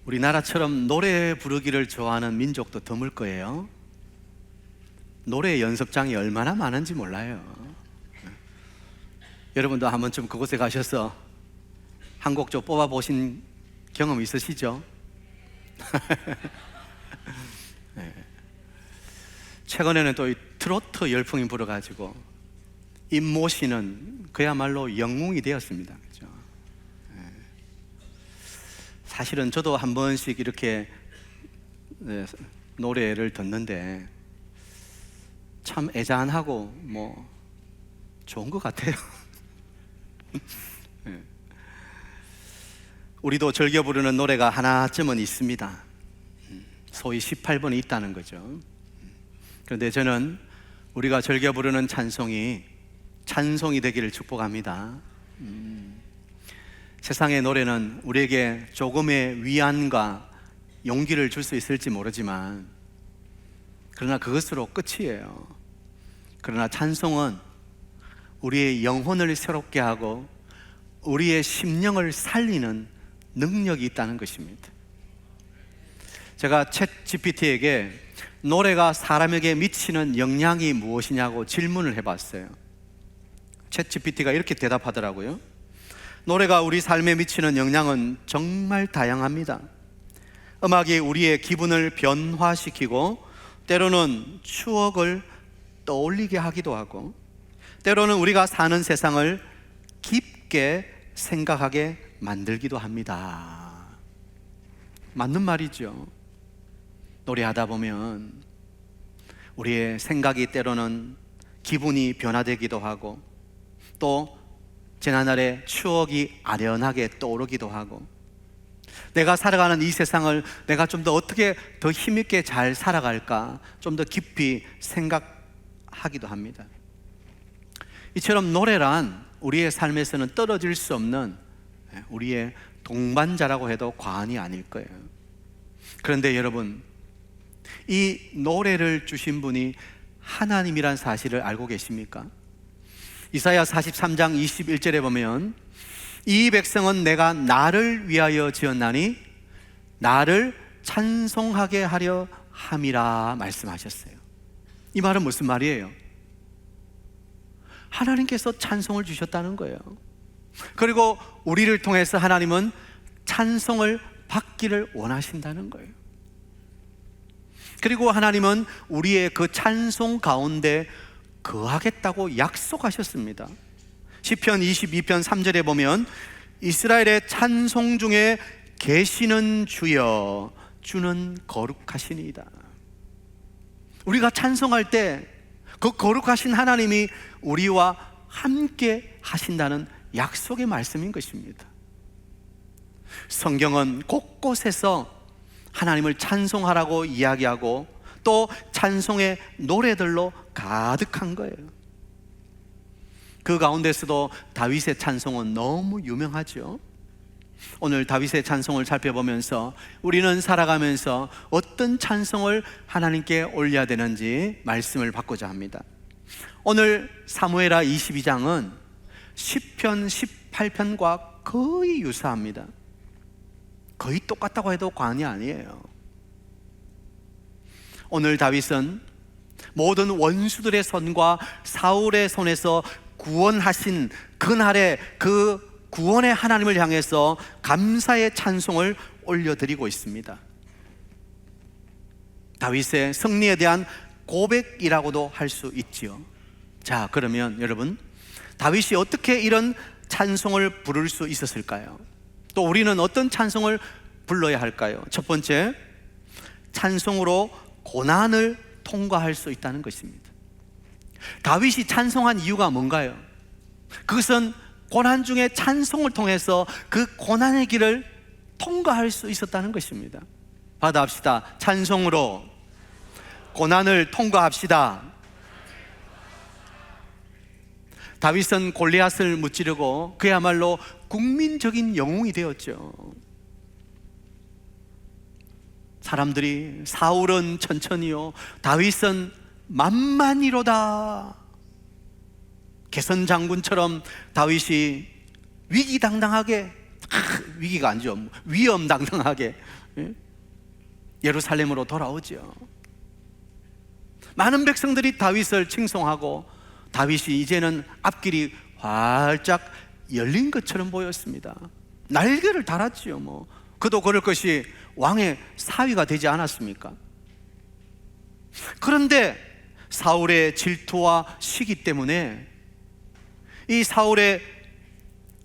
우리나라처럼 노래 부르기를 좋아하는 민족도 드물 거예요. 노래 연습장이 얼마나 많은지 몰라요. 여러분도 한 번쯤 그곳에 가셔서 한 곡 좀 뽑아보신 경험 있으시죠? 네. 최근에는 또 이 트로트 열풍이 불어가지고 임모 씨는 그야말로 영웅이 되었습니다. 그렇죠? 네. 사실은 저도 한 번씩 이렇게 노래를 듣는데 참 애잔하고 뭐 좋은 것 같아요. 네. 우리도 즐겨 부르는 노래가 하나쯤은 있습니다. 소위 18번이 있다는 거죠. 그런데 저는 우리가 즐겨 부르는 찬송이 되기를 축복합니다. 세상의 노래는 우리에게 조금의 위안과 용기를 줄 수 있을지 모르지만, 그러나 그것으로 끝이에요. 그러나 찬송은 우리의 영혼을 새롭게 하고 우리의 심령을 살리는 능력이 있다는 것입니다. 제가 챗 GPT에게 노래가 사람에게 미치는 영향이 무엇이냐고 질문을 해봤어요. 챗 GPT가 이렇게 대답하더라고요. 노래가 우리 삶에 미치는 영향은 정말 다양합니다. 음악이 우리의 기분을 변화시키고 때로는 추억을 떠올리게 하기도 하고 때로는 우리가 사는 세상을 깊게 생각하게 만들기도 합니다. 맞는 말이죠. 노래하다 보면 우리의 생각이 때로는 기분이 변화되기도 하고 또 지난날의 추억이 아련하게 떠오르기도 하고 내가 살아가는 이 세상을 내가 좀 더 어떻게 더 힘있게 잘 살아갈까 좀 더 깊이 생각하기도 합니다. 이처럼 노래란 우리의 삶에서는 떨어질 수 없는 우리의 동반자라고 해도 과언이 아닐 거예요. 그런데 여러분, 이 노래를 주신 분이 하나님이란 사실을 알고 계십니까? 이사야 43장 21절에 보면 이 백성은 내가 나를 위하여 지었나니 나를 찬송하게 하려 함이라 말씀하셨어요. 이 말은 무슨 말이에요? 하나님께서 찬송을 주셨다는 거예요. 그리고 우리를 통해서 하나님은 찬송을 받기를 원하신다는 거예요. 그리고 하나님은 우리의 그 찬송 가운데 거하겠다고 약속하셨습니다. 시편 22편 3절에 보면 이스라엘의 찬송 중에 계시는 주여 주는 거룩하시니이다. 우리가 찬송할 때 그 거룩하신 하나님이 우리와 함께 하신다는 약속의 말씀인 것입니다. 성경은 곳곳에서 하나님을 찬송하라고 이야기하고 또 찬송의 노래들로 가득한 거예요. 그 가운데서도 다윗의 찬송은 너무 유명하죠. 오늘 다윗의 찬송을 살펴보면서 우리는 살아가면서 어떤 찬송을 하나님께 올려야 되는지 말씀을 받고자 합니다. 오늘 사무엘하 22장은 시편 18편과 거의 유사합니다. 거의 똑같다고 해도 과언이 아니에요. 오늘 다윗은 모든 원수들의 손과 사울의 손에서 구원하신 그날의 그 구원의 하나님을 향해서 감사의 찬송을 올려드리고 있습니다. 다윗의 승리에 대한 고백이라고도 할 수 있지요. 자, 그러면 여러분, 다윗이 어떻게 이런 찬송을 부를 수 있었을까요? 또 우리는 어떤 찬송을 불러야 할까요? 첫 번째, 찬송으로 고난을 통과할 수 있다는 것입니다. 다윗이 찬송한 이유가 뭔가요? 그것은 고난 중에 찬송을 통해서 그 고난의 길을 통과할 수 있었다는 것입니다. 받아합시다. 찬송으로 고난을 통과합시다. 다윗은 골리앗을 무찌르고 그야말로 국민적인 영웅이 되었죠. 사람들이 사울은 천천히요 다윗은 만만이로다. 개선 장군처럼 다윗이 위기당당하게 위기가 아니죠. 위험당당하게 예루살렘으로 돌아오죠. 많은 백성들이 다윗을 칭송하고 다윗이 이제는 앞길이 활짝 열린 것처럼 보였습니다. 날개를 달았지요. 그도 그럴 것이 왕의 사위가 되지 않았습니까? 그런데 사울의 질투와 시기 때문에 이 사울의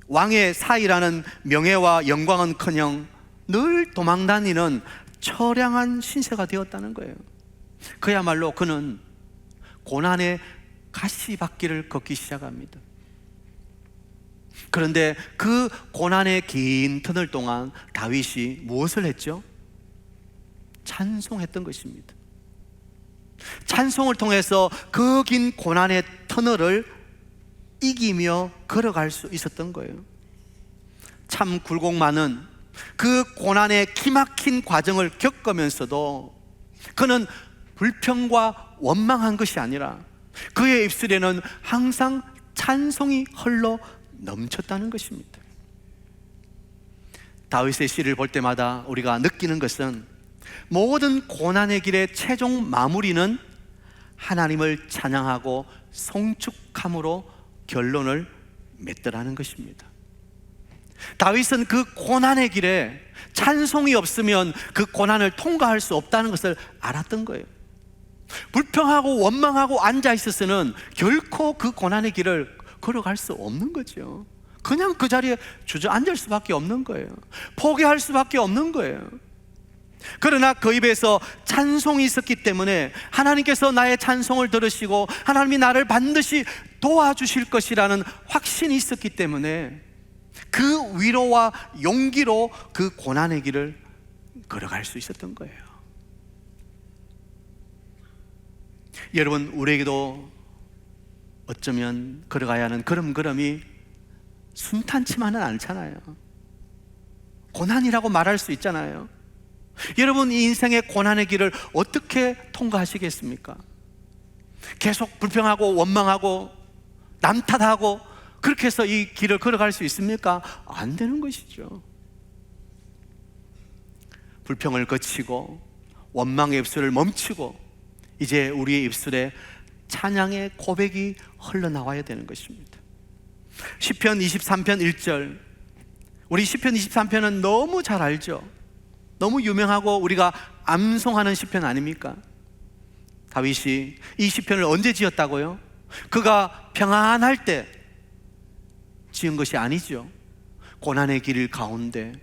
왕의 사위라는 명예와 영광은커녕 늘 도망다니는 처량한 신세가 되었다는 거예요. 그야말로 그는 고난의 가시밭길을 걷기 시작합니다. 그런데 그 고난의 긴 터널 동안 다윗이 무엇을 했죠? 찬송했던 것입니다. 찬송을 통해서 그 긴 고난의 터널을 이기며 걸어갈 수 있었던 거예요. 참 굴곡 많은 그 고난의 기막힌 과정을 겪으면서도 그는 불평과 원망한 것이 아니라 그의 입술에는 항상 찬송이 흘러 넘쳤다는 것입니다. 다윗의 시를 볼 때마다 우리가 느끼는 것은 모든 고난의 길의 최종 마무리는 하나님을 찬양하고 송축함으로 결론을 맺더라는 것입니다. 다윗은 그 고난의 길에 찬송이 없으면 그 고난을 통과할 수 없다는 것을 알았던 거예요. 불평하고 원망하고 앉아 있어서는 결코 그 고난의 길을 걸어갈 수 없는 거죠. 그냥 그 자리에 주저앉을 수밖에 없는 거예요. 포기할 수밖에 없는 거예요. 그러나 그 입에서 찬송이 있었기 때문에 하나님께서 나의 찬송을 들으시고 하나님이 나를 반드시 도와주실 것이라는 확신이 있었기 때문에 그 위로와 용기로 그 고난의 길을 걸어갈 수 있었던 거예요. 여러분, 우리에게도 어쩌면 걸어가야 하는 걸음걸음이 순탄치만은 않잖아요. 고난이라고 말할 수 있잖아요. 여러분, 이 인생의 고난의 길을 어떻게 통과하시겠습니까? 계속 불평하고 원망하고 남 탓하고 그렇게 해서 이 길을 걸어갈 수 있습니까? 안 되는 것이죠. 불평을 거치고 원망의 입술을 멈추고 이제 우리의 입술에 찬양의 고백이 흘러나와야 되는 것입니다. 시편 23편 1절, 우리 시편 23편은 너무 잘 알죠. 너무 유명하고 우리가 암송하는 시편 아닙니까? 다윗이 이 시편을 언제 지었다고요? 그가 평안할 때 지은 것이 아니죠. 고난의 길 가운데,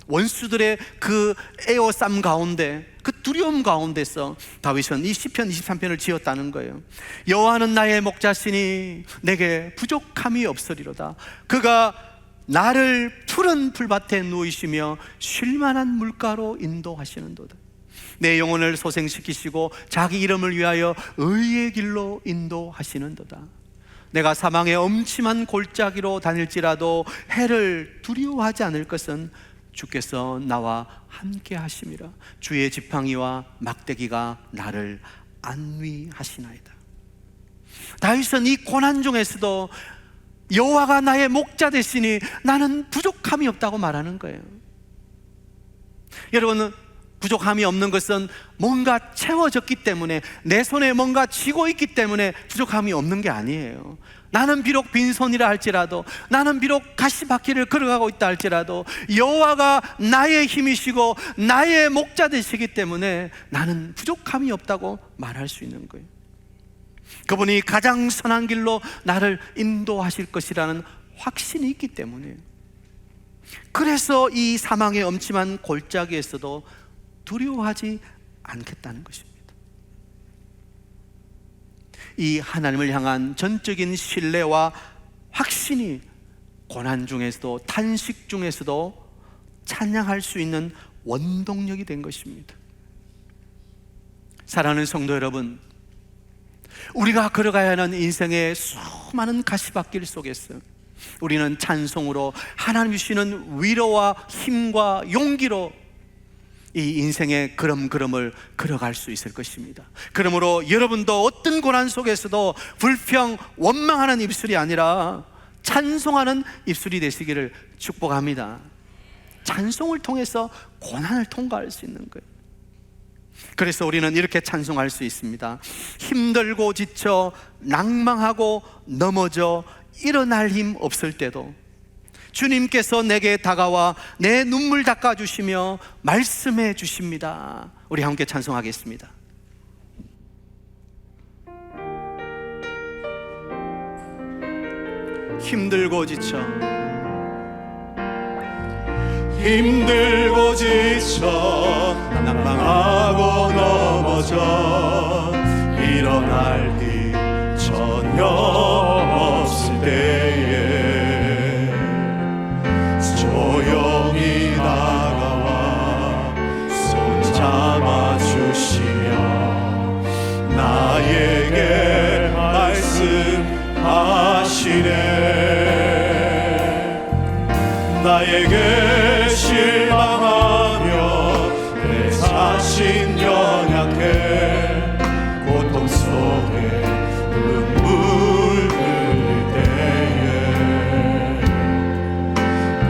원수들의 그 에워쌈 가운데, 그 두려움 가운데서 다윗은 이 시편 23편을 지었다는 거예요. 여호와는 나의 목자시니 내게 부족함이 없으리로다. 그가 나를 푸른 풀밭에 누이시며 쉴만한 물가로 인도하시는도다. 내 영혼을 소생시키시고 자기 이름을 위하여 의의 길로 인도하시는도다. 내가 사망의 엄침한 골짜기로 다닐지라도 해를 두려워하지 않을 것은 주께서 나와 함께 하심이라. 주의 지팡이와 막대기가 나를 안위하시나이다. 다윗은 이 고난 중에서도 여호와가 나의 목자 되시니 나는 부족함이 없다고 말하는 거예요. 여러분, 부족함이 없는 것은 뭔가 채워졌기 때문에, 내 손에 뭔가 쥐고 있기 때문에 부족함이 없는 게 아니에요. 나는 비록 빈손이라 할지라도, 나는 비록 가시밭길을 걸어가고 있다 할지라도 여호와가 나의 힘이시고 나의 목자 되시기 때문에 나는 부족함이 없다고 말할 수 있는 거예요. 그분이 가장 선한 길로 나를 인도하실 것이라는 확신이 있기 때문에, 그래서 이 사망의 엄침한 골짜기에서도 두려워하지 않겠다는 것입니다. 이 하나님을 향한 전적인 신뢰와 확신이 고난 중에서도, 탄식 중에서도 찬양할 수 있는 원동력이 된 것입니다. 사랑하는 성도 여러분, 우리가 걸어가야 하는 인생의 수많은 가시밭길 속에서 우리는 찬송으로 하나님 주시는 위로와 힘과 용기로 이 인생의 걸음걸음을 걸어갈 수 있을 것입니다. 그러므로 여러분도 어떤 고난 속에서도 불평, 원망하는 입술이 아니라 찬송하는 입술이 되시기를 축복합니다. 찬송을 통해서 고난을 통과할 수 있는 거예요. 그래서 우리는 이렇게 찬송할 수 있습니다. 힘들고 지쳐 낭망하고 넘어져 일어날 힘 없을 때도 주님께서 내게 다가와 내 눈물 닦아주시며 말씀해 주십니다. 우리 함께 찬송하겠습니다. 힘들고 지쳐 낭망하고 넘어져 일어날 힘 전혀 없을 때에 조용히 다가와 손 잡아주시며 나에게 말씀하시네. 나에게 실망하며 내 자신 연약해 고통 속에 눈물 흘릴 때에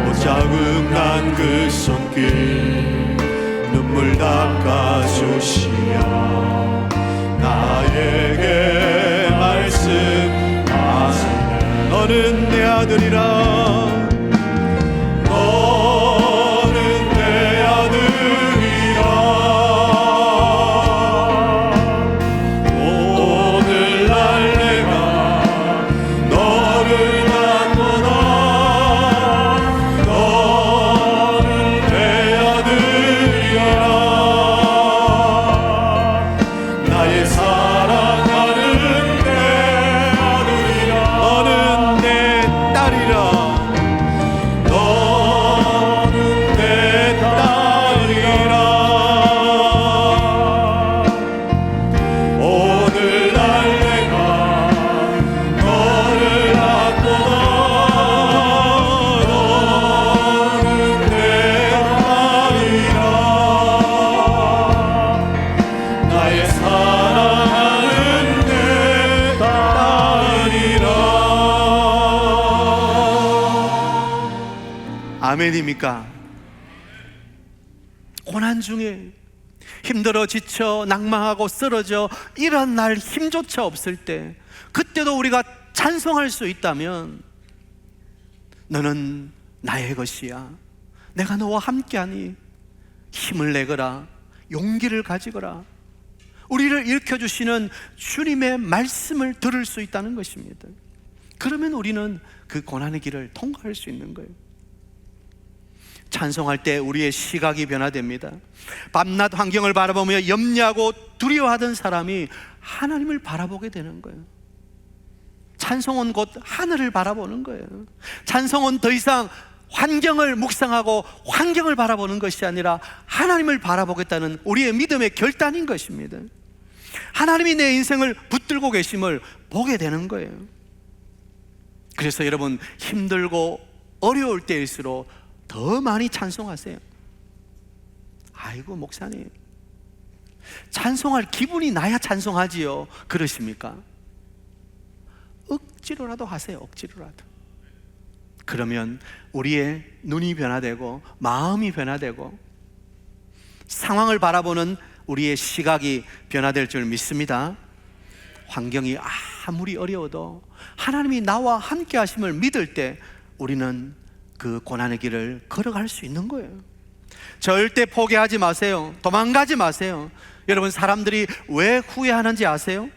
보자국난 그 손길 눈물 닦아주시며 나에게 말씀하시네. 너는 내 아들이라 아멘입니까? 고난 중에 힘들어 지쳐 낭망하고 쓰러져 이런 날 힘조차 없을 때 그때도 우리가 찬송할 수 있다면 너는 나의 것이야, 내가 너와 함께하니 힘을 내거라, 용기를 가지거라, 우리를 일으켜주시는 주님의 말씀을 들을 수 있다는 것입니다. 그러면 우리는 그 고난의 길을 통과할 수 있는 거예요. 찬송할 때 우리의 시각이 변화됩니다. 밤낮 환경을 바라보며 염려하고 두려워하던 사람이 하나님을 바라보게 되는 거예요. 찬송은 곧 하늘을 바라보는 거예요. 찬송은 더 이상 환경을 묵상하고 환경을 바라보는 것이 아니라 하나님을 바라보겠다는 우리의 믿음의 결단인 것입니다. 하나님이 내 인생을 붙들고 계심을 보게 되는 거예요. 그래서 여러분, 힘들고 어려울 때일수록 더 많이 찬송하세요. 아이고 목사님, 찬송할 기분이 나야 찬송하지요, 그러십니까? 억지로라도 하세요. 억지로라도. 그러면 우리의 눈이 변화되고 마음이 변화되고 상황을 바라보는 우리의 시각이 변화될 줄 믿습니다. 환경이 아무리 어려워도 하나님이 나와 함께 하심을 믿을 때 우리는 그 고난의 길을 걸어갈 수 있는 거예요. 절대 포기하지 마세요. 도망가지 마세요. 여러분, 사람들이 왜 후회하는지 아세요?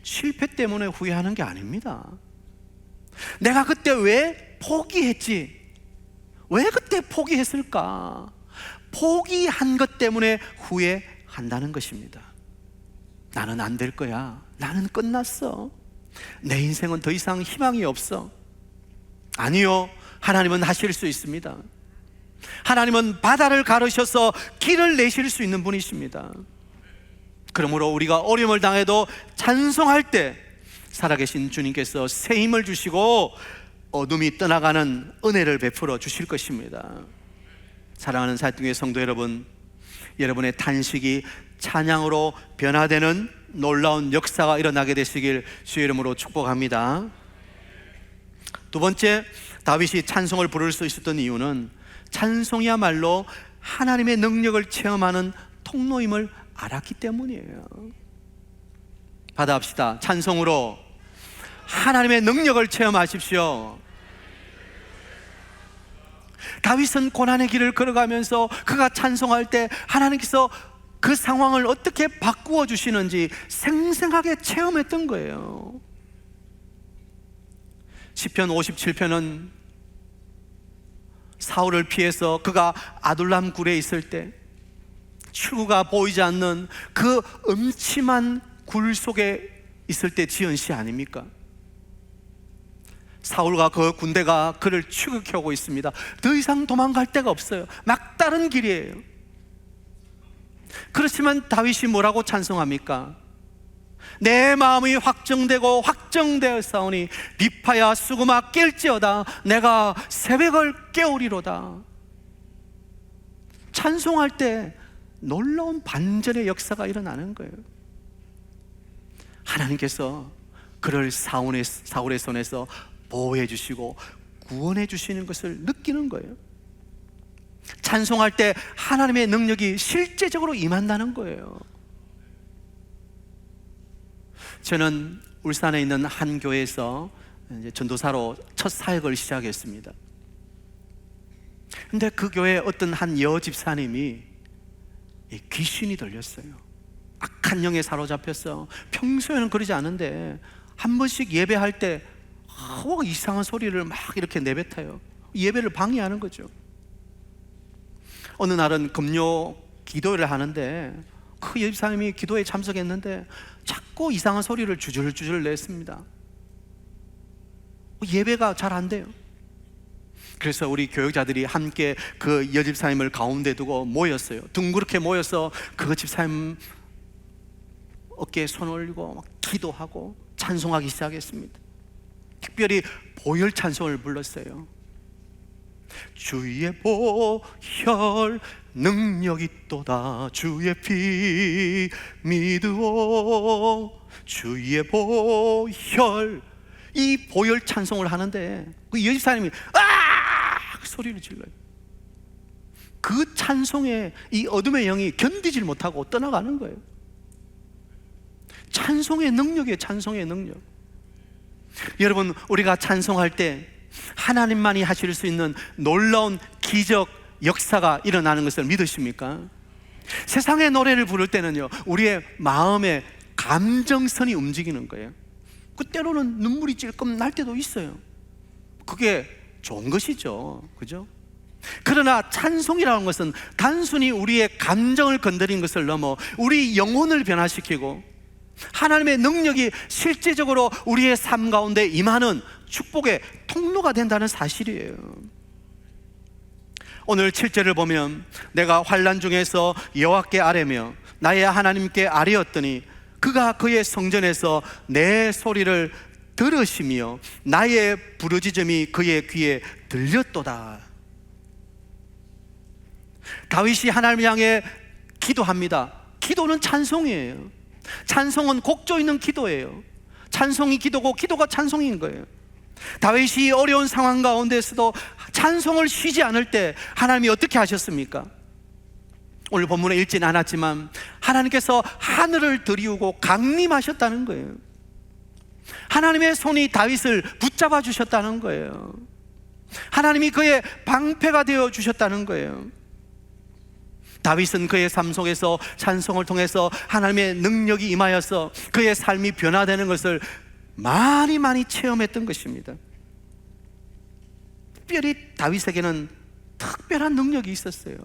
실패 때문에 후회하는 게 아닙니다. 내가 그때 왜 포기했지? 왜 그때 포기했을까? 포기한 것 때문에 후회한다는 것입니다. 나는 안 될 거야. 나는 끝났어. 내 인생은 더 이상 희망이 없어. 아니요, 하나님은 하실 수 있습니다. 하나님은 바다를 가르셔서 길을 내실 수 있는 분이십니다. 그러므로 우리가 어려움을 당해도 찬송할 때 살아계신 주님께서 새 힘을 주시고 어둠이 떠나가는 은혜를 베풀어 주실 것입니다. 사랑하는 사랑의 성도 여러분, 여러분의 탄식이 찬양으로 변화되는 놀라운 역사가 일어나게 되시길 주의 이름으로 축복합니다. 두 번째, 다윗이 찬송을 부를 수 있었던 이유는 찬송이야말로 하나님의 능력을 체험하는 통로임을 알았기 때문이에요. 받아합시다. 찬송으로 하나님의 능력을 체험하십시오. 다윗은 고난의 길을 걸어가면서 그가 찬송할 때 하나님께서 그 상황을 어떻게 바꾸어 주시는지 생생하게 체험했던 거예요. 시편 57편은 사울을 피해서 그가 아둘람 굴에 있을 때 출구가 보이지 않는 그 음침한 굴 속에 있을 때 지은 시 아닙니까? 사울과 그 군대가 그를 추격해오고 있습니다. 더 이상 도망갈 데가 없어요. 막다른 길이에요. 그렇지만 다윗이 뭐라고 찬송합니까? 내 마음이 확정되고 확정되었사오니 리파야 수금아 깰지어다 내가 새벽을 깨우리로다. 찬송할 때 놀라운 반전의 역사가 일어나는 거예요. 하나님께서 그를 사울의 손에서 보호해 주시고 구원해 주시는 것을 느끼는 거예요. 찬송할 때 하나님의 능력이 실제적으로 임한다는 거예요. 저는 울산에 있는 한 교회에서 이제 전도사로 첫 사역을 시작했습니다. 근데 그 교회에 어떤 한 여집사님이 귀신이 들렸어요. 악한 영에 사로잡혀서 평소에는 그러지 않은데 한 번씩 예배할 때 이상한 소리를 막 이렇게 내뱉어요. 예배를 방해하는 거죠. 어느 날은 금요 기도를 하는데 그 여집사님이 기도에 참석했는데 자꾸 이상한 소리를 주절주절 냈습니다. 예배가 잘 안 돼요. 그래서 우리 교육자들이 함께 그 여집사님을 가운데 두고 모였어요. 둥그렇게 모여서 그 집사님 어깨에 손 올리고 막 기도하고 찬송하기 시작했습니다. 특별히 보혈 찬송을 불렀어요. 주의 보혈 능력이 또다 주의 피 믿으오 주의 보혈, 이 보혈 찬송을 하는데 그 여집사님이 소리를 질러요. 그 찬송에 이 어둠의 영이 견디질 못하고 떠나가는 거예요. 찬송의 능력이에요. 찬송의 능력. 여러분, 우리가 찬송할 때 하나님만이 하실 수 있는 놀라운 기적 역사가 일어나는 것을 믿으십니까? 세상의 노래를 부를 때는요, 우리의 마음의 감정선이 움직이는 거예요. 때로는 눈물이 찔끔 날 때도 있어요. 그게 좋은 것이죠. 그죠? 그러나 찬송이라는 것은 단순히 우리의 감정을 건드린 것을 넘어 우리 영혼을 변화시키고 하나님의 능력이 실제적으로 우리의 삶 가운데 임하는 축복의 통로가 된다는 사실이에요. 오늘 7절을 보면 내가 환난 중에서 여호와께 아뢰며 나의 하나님께 아뢰었더니 그가 그의 성전에서 내 소리를 들으시며 나의 부르짖음이 그의 귀에 들렸도다. 다윗이 하나님을 향해 기도합니다. 기도는 찬송이에요. 찬송은 곡조 있는 기도예요. 찬송이 기도고 기도가 찬송인 거예요. 다윗이 어려운 상황 가운데서도 찬송을 쉬지 않을 때 하나님이 어떻게 하셨습니까? 오늘 본문에 읽지는 않았지만 하나님께서 하늘을 들이우고 강림하셨다는 거예요. 하나님의 손이 다윗을 붙잡아 주셨다는 거예요. 하나님이 그의 방패가 되어 주셨다는 거예요. 다윗은 그의 삶 속에서 찬송을 통해서 하나님의 능력이 임하여서 그의 삶이 변화되는 것을 많이 체험했던 것입니다. 특별히 다윗에게는 특별한 능력이 있었어요.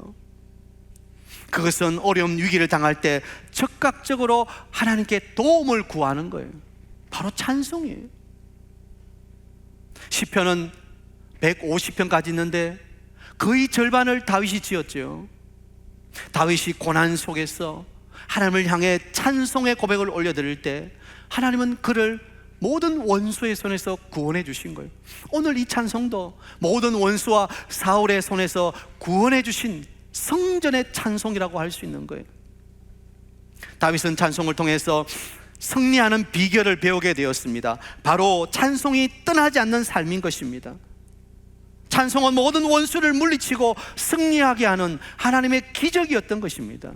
그것은 어려움 위기를 당할 때 즉각적으로 하나님께 도움을 구하는 거예요. 바로 찬송이에요. 시편은 150편까지 있는데 거의 절반을 다윗이 지었죠. 다윗이 고난 속에서 하나님을 향해 찬송의 고백을 올려드릴 때 하나님은 그를 모든 원수의 손에서 구원해 주신 거예요. 오늘 이 찬송도 모든 원수와 사울의 손에서 구원해 주신 성전의 찬송이라고 할 수 있는 거예요. 다윗은 찬송을 통해서 승리하는 비결을 배우게 되었습니다. 바로 찬송이 떠나지 않는 삶인 것입니다. 찬송은 모든 원수를 물리치고 승리하게 하는 하나님의 기적이었던 것입니다.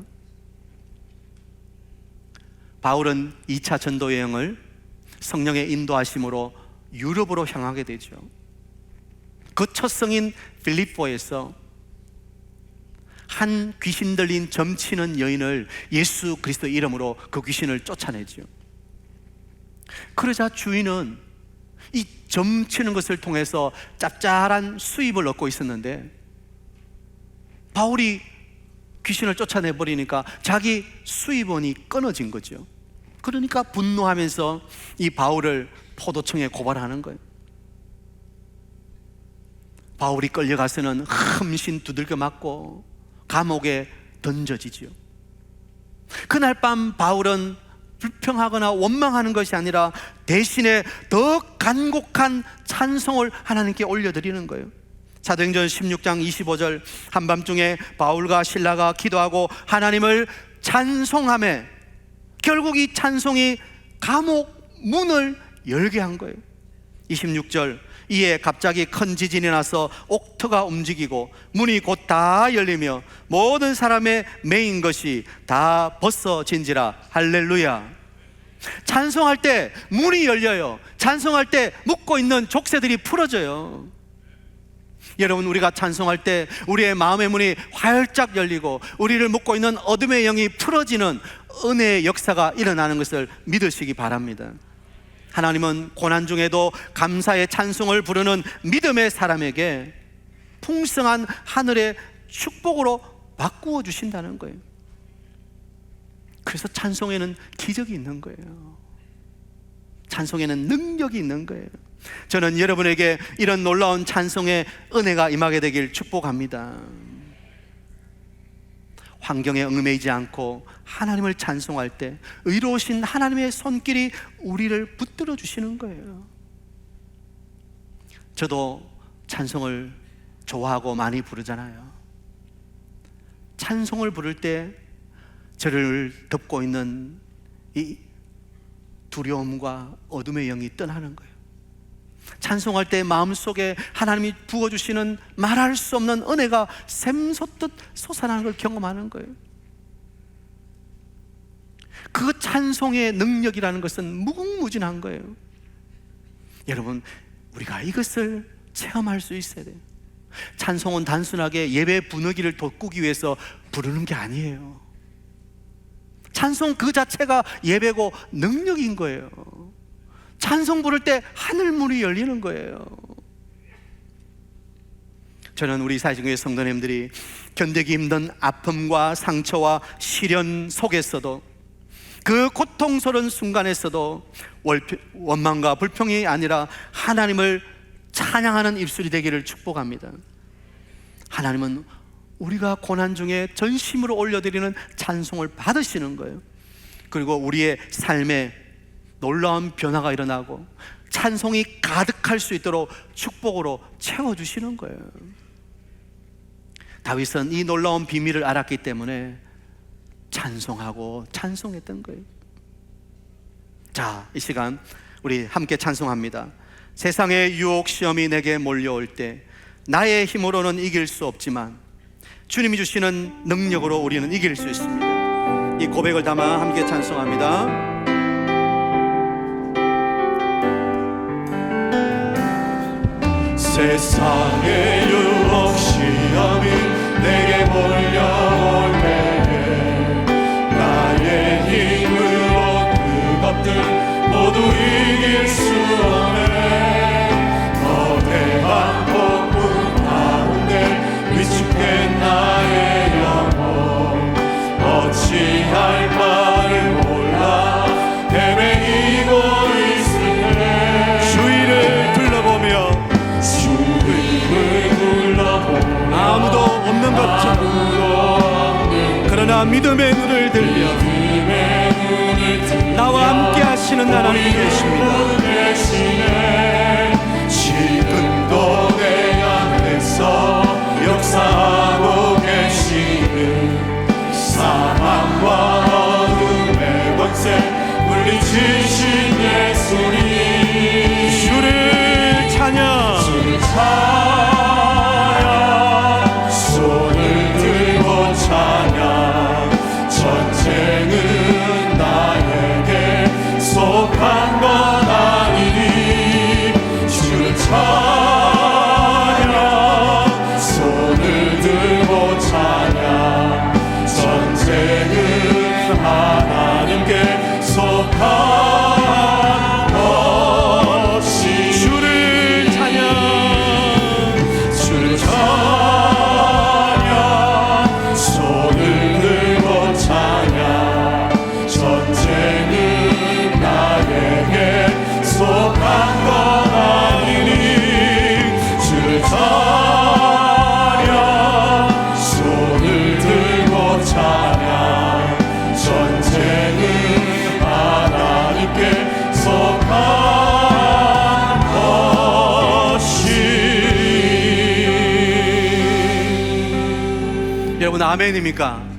바울은 2차 전도 여행을 성령의 인도하심으로 유럽으로 향하게 되죠. 그 첫 성인 필리포에서 한 귀신 들린 점치는 여인을 예수 그리스도 이름으로 그 귀신을 쫓아내죠. 그러자 주인은 이 점치는 것을 통해서 짭짤한 수입을 얻고 있었는데, 바울이 귀신을 쫓아내버리니까 자기 수입원이 끊어진 거죠. 그러니까 분노하면서 이 바울을 포도청에 고발하는 거예요. 바울이 끌려가서는 흠신 두들겨 맞고 감옥에 던져지죠. 그날 밤 바울은 불평하거나 원망하는 것이 아니라 대신에 더 간곡한 찬송을 하나님께 올려드리는 거예요. 사도행전 16장 25절, 한밤중에 바울과 실라가 기도하고 하나님을 찬송하며 결국 이 찬송이 감옥 문을 열게 한 거예요. 26절, 이에 갑자기 큰 지진이 나서 옥터가 움직이고 문이 곧 다 열리며 모든 사람의 매인 것이 다 벗어진지라. 할렐루야. 찬송할 때 문이 열려요. 찬송할 때 묶고 있는 족쇄들이 풀어져요. 여러분, 우리가 찬송할 때 우리의 마음의 문이 활짝 열리고 우리를 묶고 있는 어둠의 영이 풀어지는 은혜의 역사가 일어나는 것을 믿으시기 바랍니다. 하나님은 고난 중에도 감사의 찬송을 부르는 믿음의 사람에게 풍성한 하늘의 축복으로 바꾸어 주신다는 거예요. 그래서 찬송에는 기적이 있는 거예요. 찬송에는 능력이 있는 거예요. 저는 여러분에게 이런 놀라운 찬송의 은혜가 임하게 되길 축복합니다. 환경에 얽매이지 않고 하나님을 찬송할 때 의로우신 하나님의 손길이 우리를 붙들어 주시는 거예요. 저도 찬송을 좋아하고 많이 부르잖아요. 찬송을 부를 때 저를 덮고 있는 이 두려움과 어둠의 영이 떠나는 거예요. 찬송할 때 마음속에 하나님이 부어주시는 말할 수 없는 은혜가 샘솟듯 솟아나는 걸 경험하는 거예요. 그 찬송의 능력이라는 것은 무궁무진한 거예요. 여러분, 우리가 이것을 체험할 수 있어야 돼요. 찬송은 단순하게 예배 분위기를 돋구기 위해서 부르는 게 아니에요. 찬송 그 자체가 예배고 능력인 거예요. 찬송 부를 때 하늘문이 열리는 거예요. 저는 우리 사시교회 성도님들이 견디기 힘든 아픔과 상처와 시련 속에서도, 그 고통스러운 순간에서도 원망과 불평이 아니라 하나님을 찬양하는 입술이 되기를 축복합니다. 하나님은 우리가 고난 중에 전심으로 올려드리는 찬송을 받으시는 거예요. 그리고 우리의 삶에 놀라운 변화가 일어나고 찬송이 가득할 수 있도록 축복으로 채워주시는 거예요. 다윗은 이 놀라운 비밀을 알았기 때문에 찬송하고 찬송했던 거예요. 자, 이 시간 우리 함께 찬송합니다. 세상의 유혹 시험이 내게 몰려올 때 나의 힘으로는 이길 수 없지만 주님이 주시는 능력으로 우리는 이길 수 있습니다. 이 고백을 담아 함께 찬송합니다. 세상의 유혹 시험이 내게 몰려올 때에 나의 힘으로 그것들 모두 이길 수 없네. 거대한 폭풍 가운데 위축된 나의 영혼 어찌할 바를 몰라 헤매이고 있을 때 주위를 둘러보며 아무도 없는 것처럼 그러나 믿음의 눈을 들려 나와 함께 하시는 하나님이 계십니다. 지금도 내 안에서 역사하고 계시는 사망과 어둠의 권세 물리치 여러분 아멘입니까?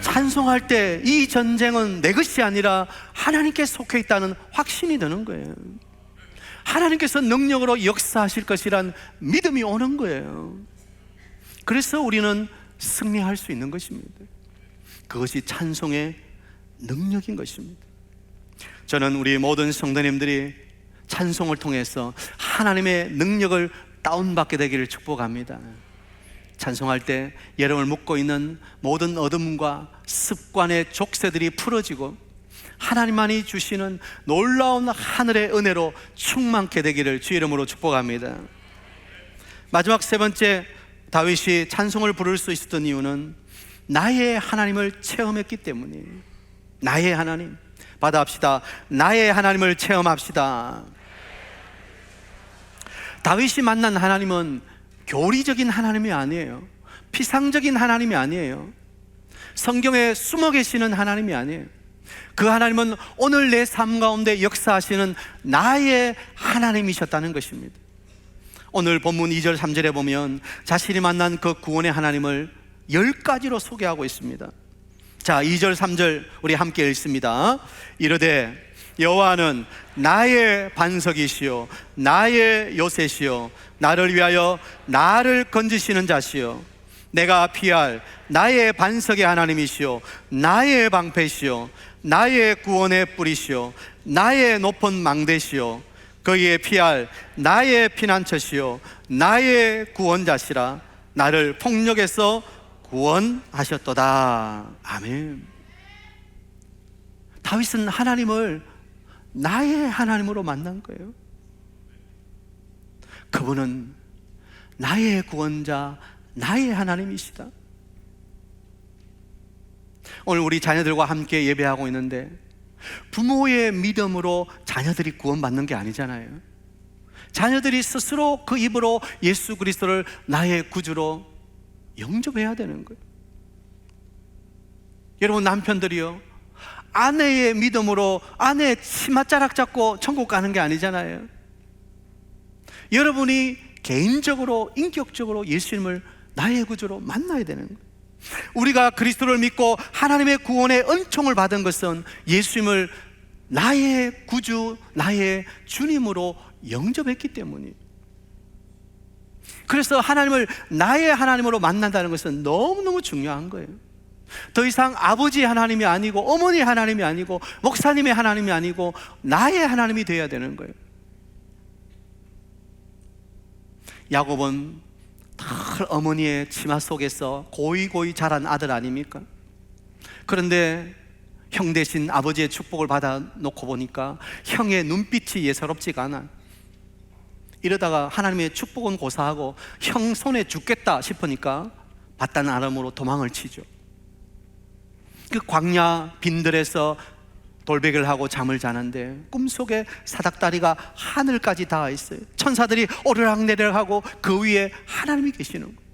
찬송할 때 이 전쟁은 내 것이 아니라 하나님께 속해 있다는 확신이 드는 거예요. 하나님께서 능력으로 역사하실 것이란 믿음이 오는 거예요. 그래서 우리는 승리할 수 있는 것입니다. 그것이 찬송의 능력인 것입니다. 저는 우리 모든 성도님들이 찬송을 통해서 하나님의 능력을 다운받게 되기를 축복합니다. 찬송할 때 여러분을 묶고 있는 모든 어둠과 습관의 족쇄들이 풀어지고 하나님만이 주시는 놀라운 하늘의 은혜로 충만케 되기를 주 이름으로 축복합니다. 마지막 세 번째, 다윗이 찬송을 부를 수 있었던 이유는 나의 하나님을 체험했기 때문이에요. 나의 하나님, 받아합시다. 나의 하나님을 체험합시다. 다윗이 만난 하나님은 교리적인 하나님이 아니에요. 피상적인 하나님이 아니에요. 성경에 숨어 계시는 하나님이 아니에요. 그 하나님은 오늘 내 삶 가운데 역사하시는 나의 하나님이셨다는 것입니다. 오늘 본문 2절 3절에 보면 자신이 만난 그 구원의 하나님을 10가지로 소개하고 있습니다. 자, 2절 3절 우리 함께 읽습니다. 이르되 여호와는 나의 반석이시요 나의 요새시요 나를 위하여 나를 건지시는 자시요 내가 피할 나의 반석의 하나님이시요 나의 방패시요 나의 구원의 뿌리시요 나의 높은 망대시요 거기에 피할 나의 피난처시요 나의 구원자시라 나를 폭력에서 구원하셨도다. 아멘. 다윗은 하나님을 나의 하나님으로 만난 거예요. 그분은 나의 구원자, 나의 하나님이시다. 오늘 우리 자녀들과 함께 예배하고 있는데 부모의 믿음으로 자녀들이 구원받는 게 아니잖아요. 자녀들이 스스로 그 입으로 예수 그리스도를 나의 구주로 영접해야 되는 거예요. 여러분 남편들이요, 아내의 믿음으로 아내의 치맛자락 잡고 천국 가는 게 아니잖아요. 여러분이 개인적으로 인격적으로 예수님을 나의 구주로 만나야 되는 거예요. 우리가 그리스도를 믿고 하나님의 구원의 은총을 받은 것은 예수님을 나의 구주, 나의 주님으로 영접했기 때문이에요. 그래서 하나님을 나의 하나님으로 만난다는 것은 너무너무 중요한 거예요. 더 이상 아버지 하나님이 아니고 어머니 하나님이 아니고 목사님의 하나님이 아니고 나의 하나님이 되어야 되는 거예요. 야곱은 늘 어머니의 치마 속에서 고이고이 자란 아들 아닙니까? 그런데 형 대신 아버지의 축복을 받아 놓고 보니까 형의 눈빛이 예사롭지가 않아. 이러다가 하나님의 축복은 고사하고 형 손에 죽겠다 싶으니까 바단 아람으로 도망을 치죠. 그 광야 빈들에서 돌베개를 하고 잠을 자는데 꿈속에 사닥다리가 하늘까지 닿아 있어요. 천사들이 오르락내리락 하고 그 위에 하나님이 계시는 거예요.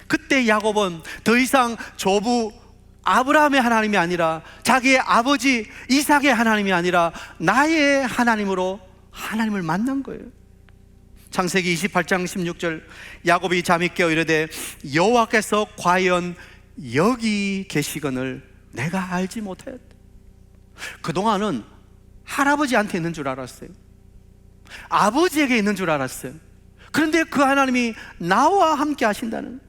그때 야곱은 더 이상 조부 아브라함의 하나님이 아니라 자기의 아버지 이삭의 하나님이 아니라 나의 하나님으로 하나님을 만난 거예요. 창세기 28장 16절 야곱이 잠이 깨어 이르되 여호와께서 과연 여기 계시거늘 내가 알지 못하였다. 그동안은 할아버지한테 있는 줄 알았어요. 아버지에게 있는 줄 알았어요. 그런데 그 하나님이 나와 함께 하신다는.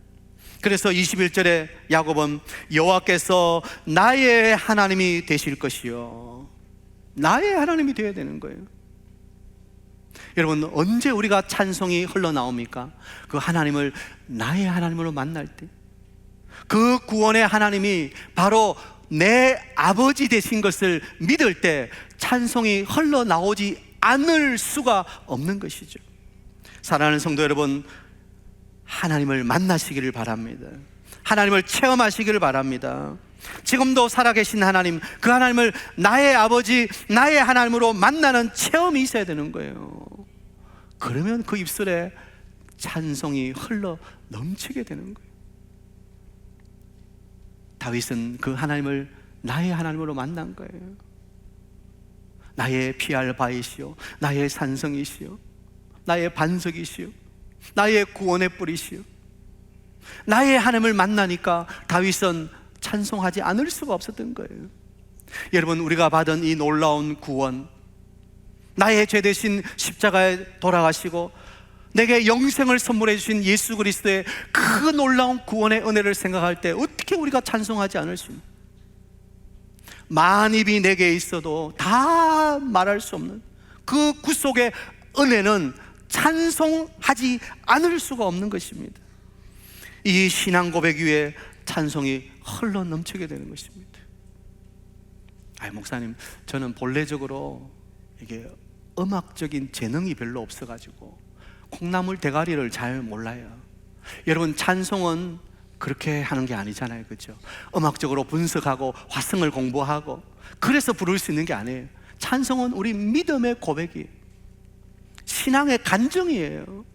그래서 21절에 야곱은 여호와께서 나의 하나님이 되실 것이요 나의 하나님이 되어야 되는 거예요. 여러분 언제 우리가 찬송이 흘러나옵니까? 그 하나님을 나의 하나님으로 만날 때, 그 구원의 하나님이 바로 내 아버지 되신 것을 믿을 때 찬송이 흘러나오지 않을 수가 없는 것이죠. 사랑하는 성도 여러분, 하나님을 만나시기를 바랍니다. 하나님을 체험하시기를 바랍니다. 지금도 살아계신 하나님, 그 하나님을 나의 아버지, 나의 하나님으로 만나는 체험이 있어야 되는 거예요. 그러면 그 입술에 찬송이 흘러 넘치게 되는 거예요. 다윗은 그 하나님을 나의 하나님으로 만난 거예요. 나의 피할 바이시오, 나의 산성이시오, 나의 반석이시오, 나의 구원의 뿌리시오. 나의 하나님을 만나니까 다윗은 찬송하지 않을 수가 없었던 거예요. 여러분, 우리가 받은 이 놀라운 구원, 나의 죄 대신 십자가에 돌아가시고 내게 영생을 선물해 주신 예수 그리스도의 그 놀라운 구원의 은혜를 생각할 때 어떻게 우리가 찬송하지 않을 수 있는, 만입이 내게 있어도 다 말할 수 없는 그 구속의 은혜는 찬송하지 않을 수가 없는 것입니다. 이 신앙 고백 위에 찬송이 흘러 넘치게 되는 것입니다. 목사님, 저는 본래적으로 이게 음악적인 재능이 별로 없어가지고 콩나물 대가리를 잘 몰라요. 여러분, 찬송은 그렇게 하는 게 아니잖아요, 그렇죠? 음악적으로 분석하고 화성을 공부하고 그래서 부를 수 있는 게 아니에요. 찬송은 우리 믿음의 고백이에요. 신앙의 간증이에요.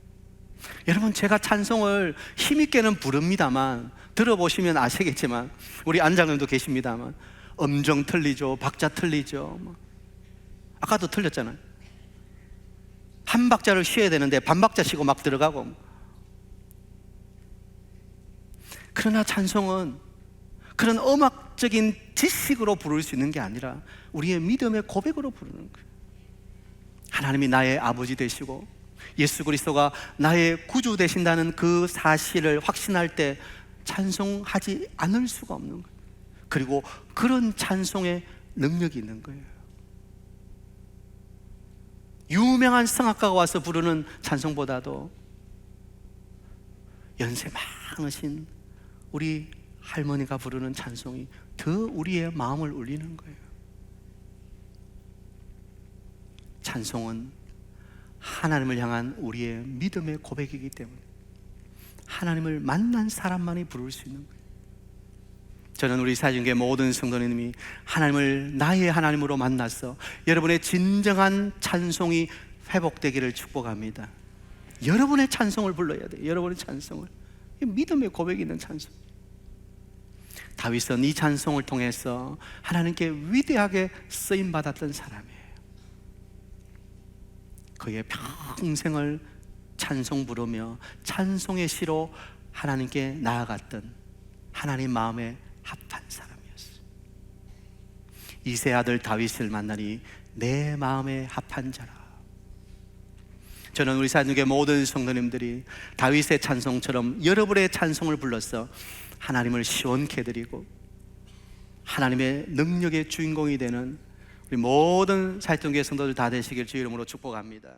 여러분, 제가 찬송을 힘있게는 부릅니다만, 들어보시면 아시겠지만, 우리 안장님도 계십니다만, 음정 틀리죠, 박자 틀리죠. 아까도 틀렸잖아요. 한 박자를 쉬어야 되는데 반박자 쉬고 막 들어가고. 그러나 찬송은 그런 음악적인 지식으로 부를 수 있는 게 아니라 우리의 믿음의 고백으로 부르는 거예요. 하나님이 나의 아버지 되시고 예수 그리스도가 나의 구주 되신다는 그 사실을 확신할 때 찬송하지 않을 수가 없는 거예요. 그리고 그런 찬송의 능력이 있는 거예요. 유명한 성악가가 와서 부르는 찬송보다도 연세 많으신 우리 할머니가 부르는 찬송이 더 우리의 마음을 울리는 거예요. 찬송은 하나님을 향한 우리의 믿음의 고백이기 때문에 하나님을 만난 사람만이 부를 수 있는 거예요. 저는 우리 사진교회 모든 성도님이 하나님을 나의 하나님으로 만나서 여러분의 진정한 찬송이 회복되기를 축복합니다. 여러분의 찬송을 불러야 돼요. 여러분의 찬송을, 믿음의 고백이 있는 찬송. 다윗은 이 찬송을 통해서 하나님께 위대하게 쓰임받았던 사람이에요. 그의 평생을 찬송 부르며 찬송의 시로 하나님께 나아갔던 하나님 마음에 합한 사람이었어요. 이세 아들 다윗을 만나니 내 마음에 합한 자라. 저는 우리 사랑교회 모든 성도님들이 다윗의 찬송처럼 여러분의 찬송을 불러서 하나님을 시원케 해드리고 하나님의 능력의 주인공이 되는 우리 모든 사역동교회 성도들 다 되시길 주의 이름으로 축복합니다.